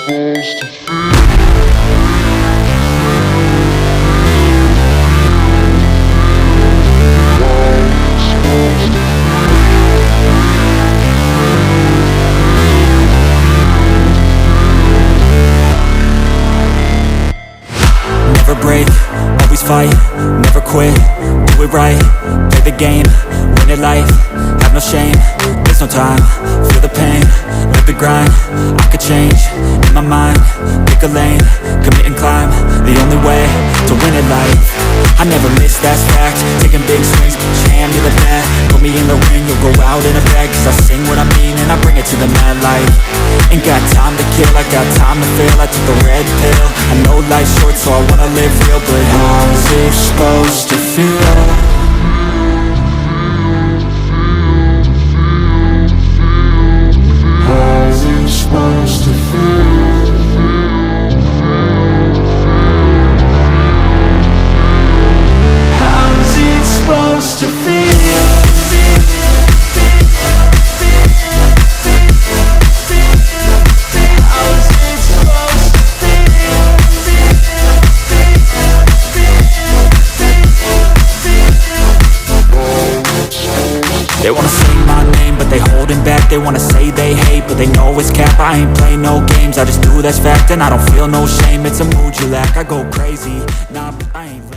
supposed to feel? Never break, always fight, never quit, do it right, play the game, win it life, have no shame, there's no time, feel the pain, live the grind, I could change, in my mind, pick a lane, commit and climb, the only way to win it life, I never miss, that's fact, taking big swings, each hand to the bat, put me in the ring, you'll go out in a bag, cause I sing what I mean and I bring it to the mad light, ain't got time to kill, I got time to feel, I took the red pill, I know life's short so I wanna live real, but how's it supposed to feel? How's it supposed to feel? How's it supposed to feel? They wanna say my name, but they holding back. They wanna say they hate, but they know it's cap. I ain't play no games, I just do that's fact. And I don't feel no shame, it's a mood you lack. I go crazy, nah, I ain't